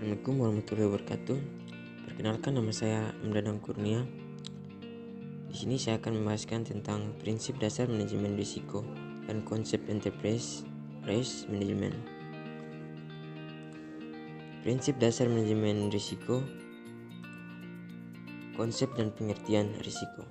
Assalamualaikum warahmatullahi wabarakatuh. Perkenalkan, nama saya Dadang Kurnia. Di sini saya akan membahaskan tentang prinsip dasar manajemen risiko dan konsep enterprise risk management. Prinsip dasar manajemen risiko, konsep dan pengertian risiko.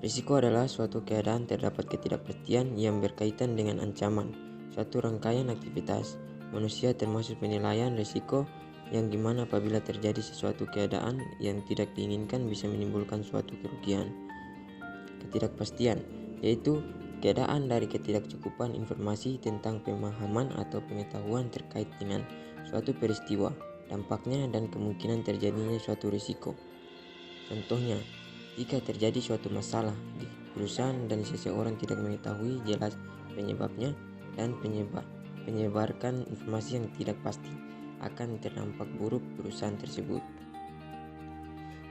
Risiko adalah suatu keadaan terdapat ketidakpastian yang berkaitan dengan ancaman suatu rangkaian aktivitas manusia, termasuk penilaian risiko yang dimana apabila terjadi sesuatu keadaan yang tidak diinginkan bisa menimbulkan suatu kerugian. Ketidakpastian yaitu keadaan dari ketidakcukupan informasi tentang pemahaman atau pengetahuan terkait dengan suatu peristiwa, dampaknya dan kemungkinan terjadinya suatu risiko. Contohnya, jika terjadi suatu masalah di perusahaan dan seseorang tidak mengetahui jelas penyebabnya dan menyebarkan informasi yang tidak pasti, akan terdampak buruk perusahaan tersebut.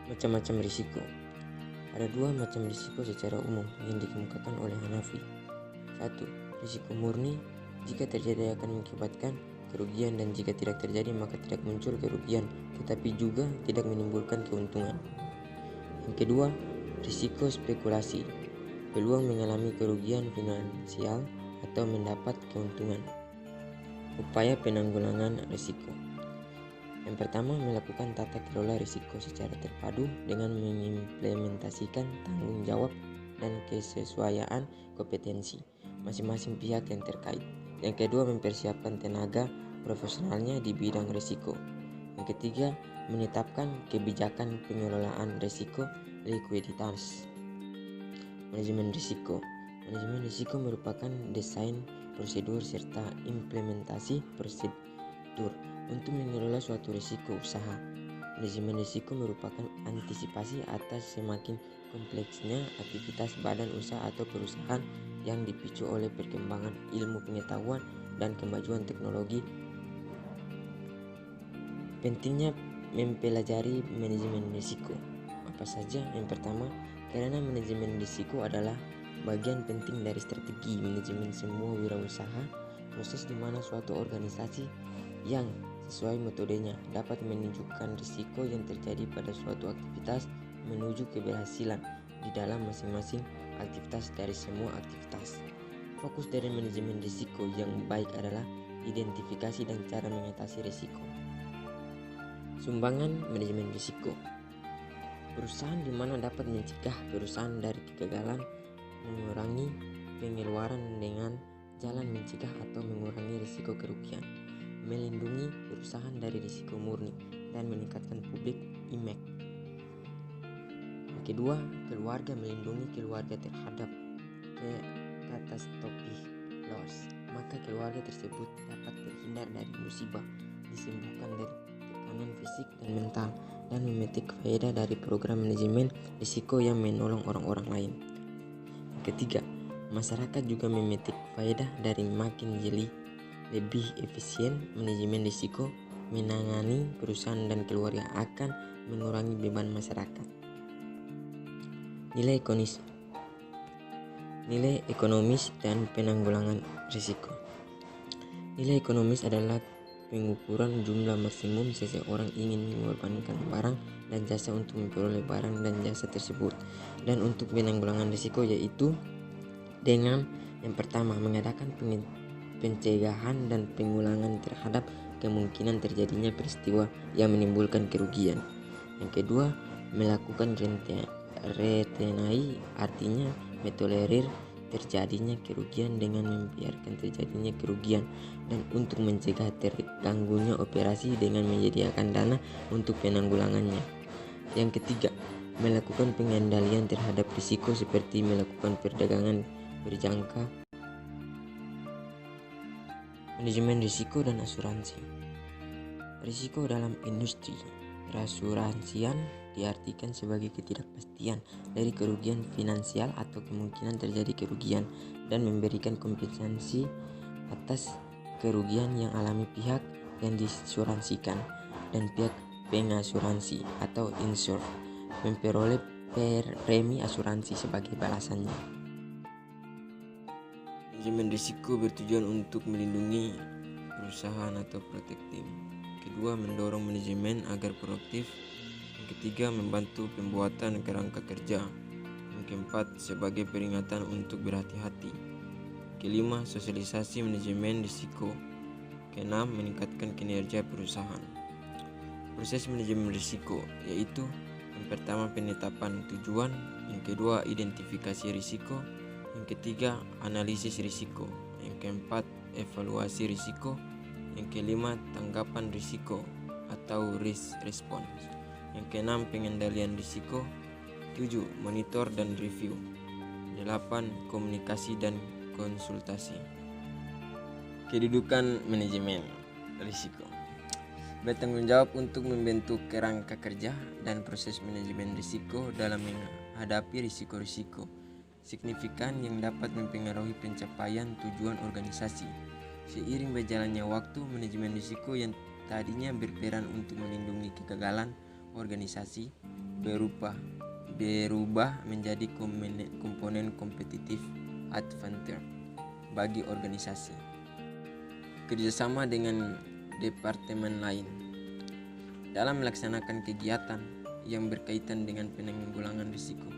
Macam-macam risiko. Ada dua macam risiko secara umum yang dikemukakan oleh Hanafi. 1. Risiko murni, jika terjadi akan mengakibatkan kerugian, dan jika tidak terjadi maka tidak muncul kerugian tetapi juga tidak menimbulkan keuntungan. Yang kedua, risiko spekulasi, peluang mengalami kerugian finansial atau mendapat keuntungan. Upaya penanggulangan risiko. Yang pertama, melakukan tata kelola risiko secara terpadu dengan mengimplementasikan tanggung jawab dan kesesuaian kompetensi masing-masing pihak yang terkait. Yang kedua, mempersiapkan tenaga profesionalnya di bidang risiko. Yang ketiga, menetapkan kebijakan pengelolaan risiko likuiditas. Manajemen risiko. Manajemen risiko merupakan desain prosedur serta implementasi prosedur untuk mengelola suatu risiko usaha. Manajemen risiko merupakan antisipasi atas semakin kompleksnya aktivitas badan usaha atau perusahaan yang dipicu oleh perkembangan ilmu pengetahuan dan kemajuan teknologi. Pentingnya mempelajari manajemen risiko. Apa saja? Yang pertama, karena manajemen risiko adalah bagian penting dari strategi manajemen semua wirausaha, proses di mana suatu organisasi yang sesuai metodenya dapat menunjukkan risiko yang terjadi pada suatu aktivitas menuju keberhasilan di dalam masing-masing aktivitas dari semua aktivitas. Fokus dari manajemen risiko yang baik adalah identifikasi dan cara mengatasi risiko. Sumbangan manajemen risiko. Perusahaan di mana dapat mencegah perusahaan dari kegagalan, mengurangi pengeluaran dengan jalan mencegah atau mengurangi risiko kerugian, melindungi perusahaan dari risiko murni, dan meningkatkan public image. Yang kedua, keluarga, melindungi keluarga terhadap catastrophic loss, maka keluarga tersebut dapat terhindar dari musibah, disembuhkan dari tekanan fisik dan mental, dan memetik faedah dari program manajemen risiko yang menolong orang-orang lain. Ketiga, masyarakat juga memetik faedah dari makin jeli lebih efisien manajemen risiko menangani perusahaan dan keluarga akan mengurangi beban masyarakat. Nilai ekonomis dan penanggulangan risiko. Nilai ekonomis adalah pengukuran jumlah maksimum seseorang ingin mengorbankan barang dan jasa untuk memperoleh barang dan jasa tersebut. Dan untuk penanggulangan risiko yaitu dengan yang pertama, mengadakan pencegahan dan pengulangan terhadap kemungkinan terjadinya peristiwa yang menimbulkan kerugian. Yang kedua, melakukan retenai, artinya metolerir terjadinya kerugian dengan membiarkan terjadinya kerugian, dan untuk mencegah terganggunya operasi dengan menyediakan dana untuk penanggulangannya. Yang ketiga, melakukan pengendalian terhadap risiko seperti melakukan perdagangan berjangka. Manajemen risiko dan asuransi. Risiko dalam industri perasuransian diartikan sebagai ketidakpastian dari kerugian finansial atau kemungkinan terjadi kerugian, dan memberikan kompensasi atas kerugian yang alami pihak yang diasuransikan, dan pihak pengasuransi atau insured memperoleh premi asuransi sebagai balasannya. Manajemen risiko bertujuan untuk melindungi perusahaan atau protektif. kedua, mendorong manajemen agar produktif. Yang ketiga, membantu pembuatan kerangka kerja. Yang keempat, sebagai peringatan untuk berhati-hati. Kelima, sosialisasi manajemen risiko. Keenam, meningkatkan kinerja perusahaan. Proses manajemen risiko yaitu yang pertama, penetapan tujuan. Yang kedua, identifikasi risiko. Yang ketiga, analisis risiko. Yang keempat, evaluasi risiko. Yang kelima, tanggapan risiko atau risk response. Yang keenam, pengendalian risiko. 7. Monitor dan review. 8. Komunikasi dan konsultasi. Kedudukan manajemen risiko. Bertanggung jawab untuk membentuk kerangka kerja dan proses manajemen risiko dalam menghadapi risiko-risiko signifikan yang dapat mempengaruhi pencapaian tujuan organisasi. Seiring berjalannya waktu, manajemen risiko yang tadinya berperan untuk melindungi kegagalan organisasi berubah menjadi komponen kompetitif advantage bagi organisasi. Kerjasama dengan departemen lain dalam melaksanakan kegiatan yang berkaitan dengan penanggulangan risiko.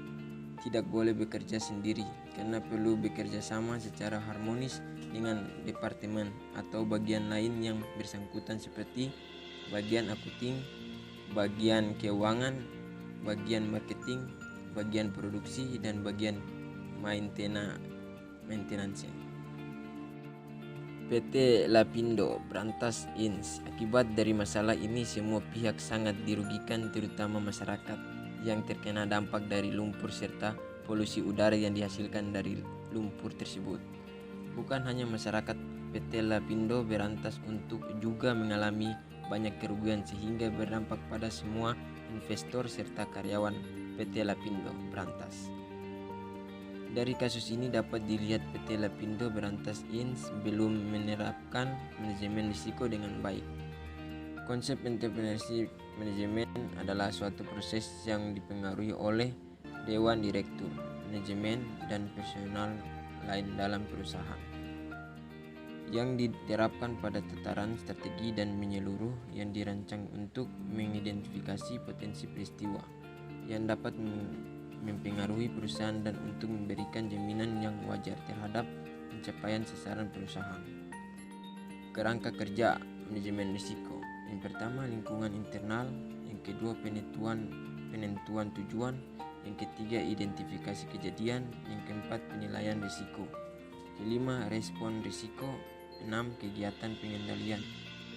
Tidak boleh bekerja sendiri karena perlu bekerja sama secara harmonis dengan departemen atau bagian lain yang bersangkutan seperti bagian akunting, bagian keuangan, bagian marketing, bagian produksi, dan bagian maintenance. PT Lapindo Brantas Inc. Akibat dari masalah ini, semua pihak sangat dirugikan, terutama masyarakat yang terkena dampak dari lumpur serta polusi udara yang dihasilkan dari lumpur tersebut. Bukan hanya masyarakat, PT Lapindo Brantas untuk juga mengalami banyak kerugian sehingga berdampak pada semua investor serta karyawan PT Lapindo Brantas. Dari kasus ini dapat dilihat PT Lapindo Brantas Inc. belum menerapkan manajemen risiko dengan baik. Konsep entrepreneurship management adalah suatu proses yang dipengaruhi oleh dewan direktur, manajemen, dan personal lain dalam perusahaan, yang diterapkan pada tataran strategi dan menyeluruh, yang dirancang untuk mengidentifikasi potensi peristiwa yang dapat mempengaruhi perusahaan dan untuk memberikan jaminan yang wajar terhadap pencapaian sasaran perusahaan. Kerangka kerja manajemen risiko. Yang pertama, lingkungan internal. Yang kedua, penentuan tujuan. Yang ketiga, identifikasi kejadian. Yang keempat, penilaian risiko. Kelima, respon risiko. 6. Kegiatan pengendalian.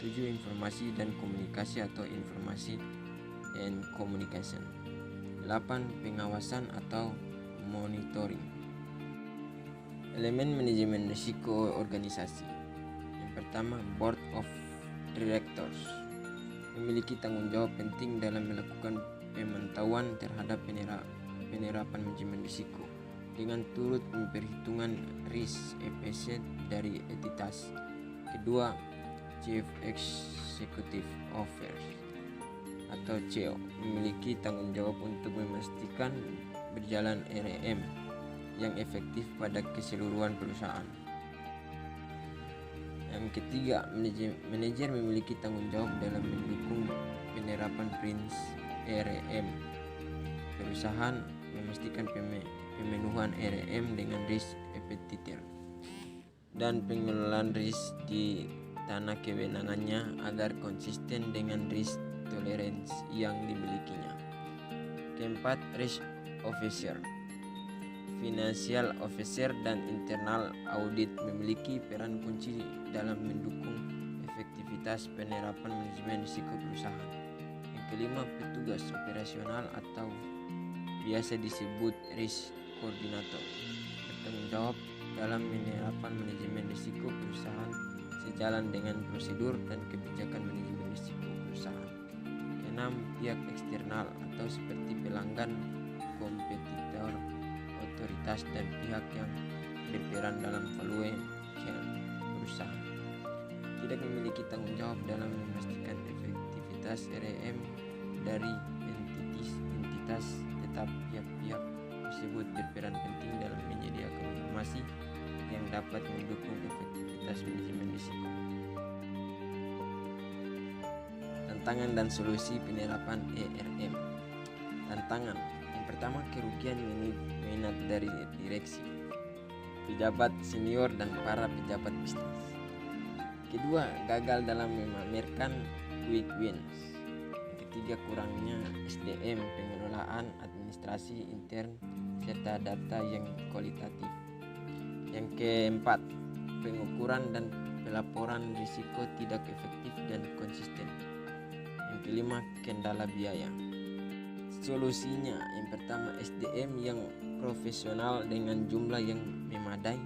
7. Informasi dan komunikasi atau informasi and communication. 8. Pengawasan atau monitoring. Elemen manajemen risiko organisasi. Yang pertama, Board of Directors memiliki tanggung jawab penting dalam melakukan pemantauan terhadap penerapan manajemen risiko dengan turut memperhitungkan risk assessment dari entitas. Kedua, Chief Executive Officer atau CEO memiliki tanggung jawab untuk memastikan berjalan RM yang efektif pada keseluruhan perusahaan. Yang ketiga, manajer memiliki tanggung jawab dalam mendukung penerapan prinsip RM perusahaan, memastikan pemenuhan RM dengan risk appetite dan pengelolaan risk di tanah kewenangannya agar konsisten dengan risk tolerance yang dimilikinya. Keempat, risk officer, financial officer, dan internal audit memiliki peran kunci dalam mendukung efektivitas penerapan manajemen risiko perusahaan. Yang kelima, petugas operasional atau biasa disebut risk coordinator bertanggung jawab dalam penerapan manajemen risiko perusahaan sejalan dengan prosedur dan kebijakan manajemen risiko perusahaan. 6. Pihak eksternal atau seperti pelanggan, kompetitor, otoritas, dan pihak yang berperan dalam valuation perusahaan tidak memiliki tanggung jawab dalam memastikan efektivitas RM dari entitas, tetap pihak-pihak tersebut berperan penting dalam menyediakan informasi yang dapat mendukung efektivitas manajemen risiko. tantangan dan solusi penerapan ERM. Tantangan yang pertama, kerugian minat dari direksi, pejabat senior dan para pejabat bisnis. Kedua, gagal dalam memamerkan quick wins. Yang ketiga, kurangnya SDM, pengelolaan administrasi intern serta data yang kualitatif. Yang keempat, pengukuran dan pelaporan risiko tidak efektif dan konsisten. Yang kelima, kendala biaya. Solusinya, yang pertama, SDM yang profesional dengan jumlah yang memadai.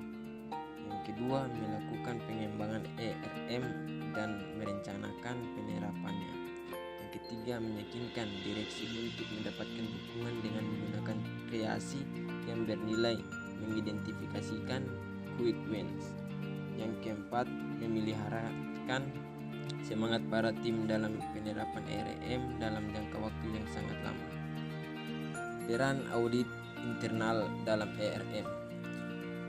Yang kedua, melakukan pengembangan ERM dan merencanakan penerapannya. Yang ketiga, meyakinkan direksi untuk mendapatkan dukungan dengan menggunakan kreasi yang bernilai, mengidentifikasikan quick wins. Yang keempat, memeliharakan semangat para tim dalam penerapan ERM dalam jangka waktu yang sangat lama. Peran audit internal dalam ERM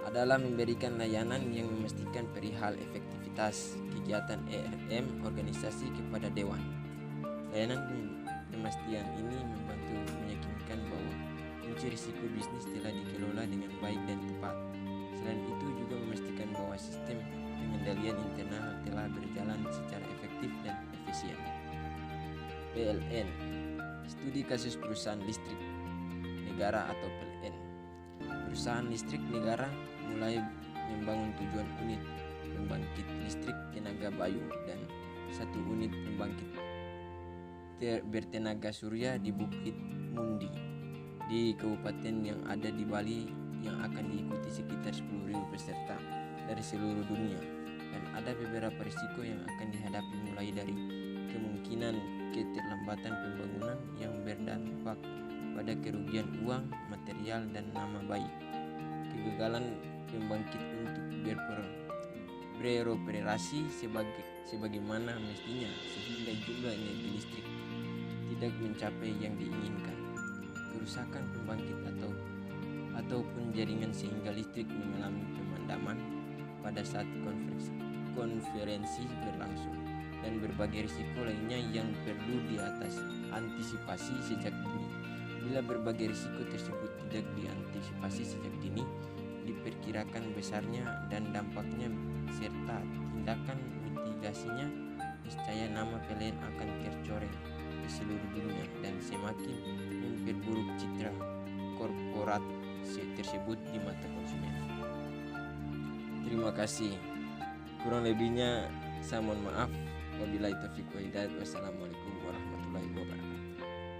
adalah memberikan layanan yang memastikan perihal efektivitas kegiatan ERM organisasi kepada Dewan. Layanan pemastian ini membantu meyakinkan bahwa kunci risiko bisnis telah dikelola dengan baik dan tepat. Selain itu juga memastikan bahwa sistem pengendalian internal telah berjalan secara efektif dan efisien. PLN, studi kasus perusahaan listrik negara atau PLN. Perusahaan listrik negara mulai membangun tujuan unit pembangkit listrik tenaga bayu dan 1 unit pembangkit bertenaga surya di Bukit Mundi di kabupaten yang ada di Bali, yang akan diikuti sekitar 10.000 peserta dari seluruh dunia. Dan ada beberapa risiko yang akan dihadapi, mulai dari kemungkinan keterlambatan pembangunan yang berdampak pada kerugian uang, material, dan nama baik, kegagalan pembangkit untuk beroperasi sebagaimana mestinya sehingga jumlah energi listrik tidak mencapai yang diinginkan, kerusakan pembangkit ataupun jaringan sehingga listrik mengalami pemadaman pada saat konferensi berlangsung, dan berbagai risiko lainnya yang perlu antisipasi sejak dini. Bila berbagai risiko tersebut tidak diantisipasi sejak dini, diperkirakan besarnya dan dampaknya serta tindakan mitigasinya, niscaya nama PLN akan tercoreng di seluruh dunia dan semakin memperburuk citra korporat tersebut di mata konsumen. Terima kasih. Kurang lebihnya saya mohon maaf. Wabillahi taufiq wal hidayah. Wassalamualaikum warahmatullahi wabarakatuh.